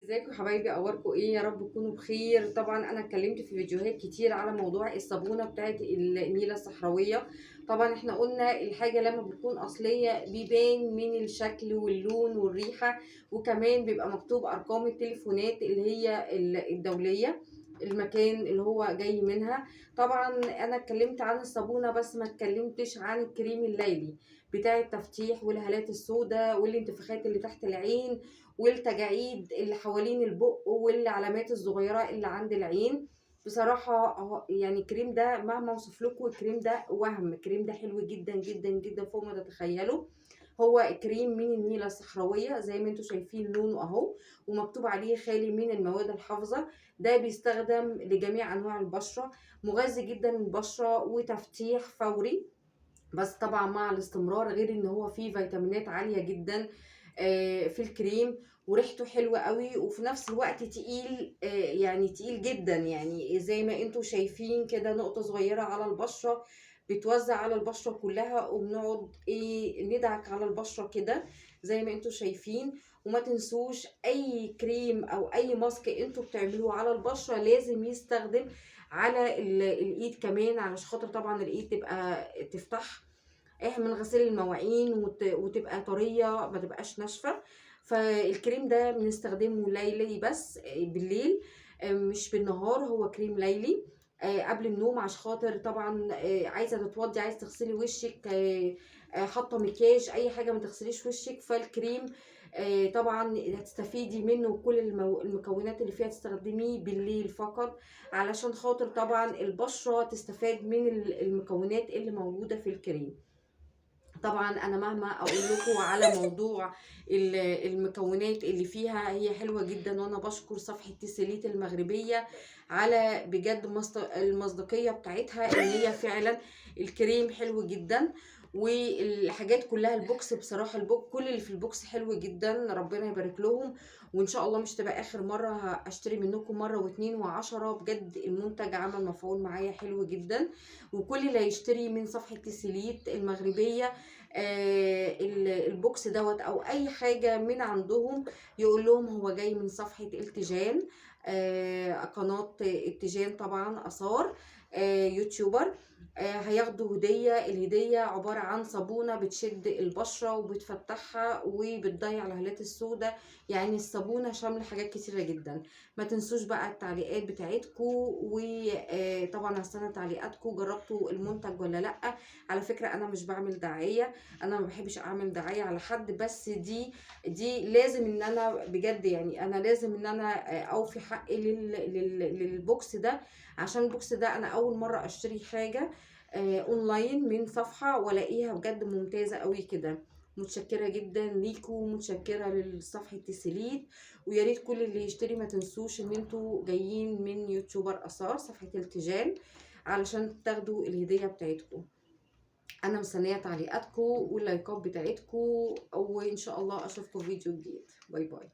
ازيكم يا حبايبي، اخباركم ايه؟ يا رب تكونوا بخير. طبعا انا اتكلمت في فيديوهات كتير على موضوع الصابونه بتاعت النيله الصحراويه. طبعا احنا قلنا الحاجه لما بتكون اصليه بيبان من الشكل واللون والريحه، وكمان بيبقى مكتوب ارقام التليفونات اللي هي الدوليه، المكان اللي هو جاي منها. طبعا انا اتكلمت عن الصابونه بس ما اتكلمتش عن الكريم الليلي بتاع التفتيح والهالات السوداء والانتفاخات اللي تحت العين والتجاعيد اللي حوالين البق والعلامات الصغيره اللي عند العين. بصراحه يعني الكريم ده مهما اوصف لكم الكريم ده وهم، الكريم ده حلو جدا جدا جدا فوق ما تتخيلوا. هو كريم من النيله الصحراويه زي ما انتم شايفين لونه اهو، ومكتوب عليه خالي من المواد الحافظه. ده بيستخدم لجميع انواع البشره، مغذي جدا للبشره وتفتيح فوري، بس طبعا مع الاستمرار، غير ان هو فيه فيتامينات عالية جدا في الكريم. وريحته حلوة قوي وفي نفس الوقت تقيل، يعني تقيل جدا، يعني زي ما انتوا شايفين كده نقطة صغيرة على البشرة بتوزع على البشرة كلها، وبنقعد ندعك على البشرة كده زي ما انتوا شايفين. وما تنسوش اي كريم او اي ماسك انتوا بتعملوه على البشرة لازم يستخدم على الايد كمان، علشان خاطر طبعا الايد تبقى تفتح من غسيل المواعين وتبقى طريه ما تبقاش ناشفه. فالكريم ده بنستخدمه ليلي بس بالليل، مش بالنهار. هو كريم ليلي قبل النوم، عشان خاطر طبعا عايزه تتوضي، عايزه تغسلي وشك، حاطه مكياج اي حاجه ما تغسليش وشك، فالكريم طبعا هتستفيدي منه كل المكونات اللي فيها تستخدميه بالليل فقط، علشان خاطر طبعا البشره تستفاد من المكونات اللي موجوده في الكريم. طبعا انا مهما اقول لكم على موضوع المكونات اللي فيها، هي حلوه جدا، وانا بشكر صفحه تساليت المغربيه على بجد المصداقيه بتاعتها، ان هي فعلا الكريم حلو جدا. والحاجات كلها البوكس، بصراحه كل اللي في البوكس حلو جدا، ربنا يبارك لهم. وان شاء الله مش تبقى اخر مره هشتري منكم مره واتنين وعشرة، بجد المنتج عمل مفعول معايا حلو جدا. وكل اللي هيشتري من صفحه تساليت المغربيه البوكس دوت او اي حاجه من عندهم، يقول لهم هو جاي من صفحه التيجان، قناه التيجان طبعا اثار، يوتيوبر. هياخدوا هديه. الهديه عباره عن صابونه بتشد البشره وبتفتحها وبتضيع الهالات السوداء، يعني الصابونه شامله حاجات كتيره جدا. ما تنسوش بقى التعليقات بتاعتكم، وطبعا هستنى تعليقاتكم، جربتوا المنتج ولا لا؟ على فكره انا مش بعمل دعايه، انا ما بحبش اعمل دعايه على حد، بس دي لازم ان انا بجد، يعني انا لازم ان انا اوفي حقي للبوكس ده، عشان البوكس ده انا اول مره اشتري حاجه اونلاين من صفحه والاقيها بجد ممتازه قوي كده. متشكره جدا ليكم، متشكره لصفحه تسليت. ويا ريت كل اللي يشتري ما تنسوش ان انتوا جايين من يوتيوبر اثار صفحه التيجان علشان تاخدوا الهديه بتاعتكم. انا مستنيه تعليقاتكم واللايكات بتاعتكم، وان شاء الله اشوفكم في فيديو جديد. باي باي.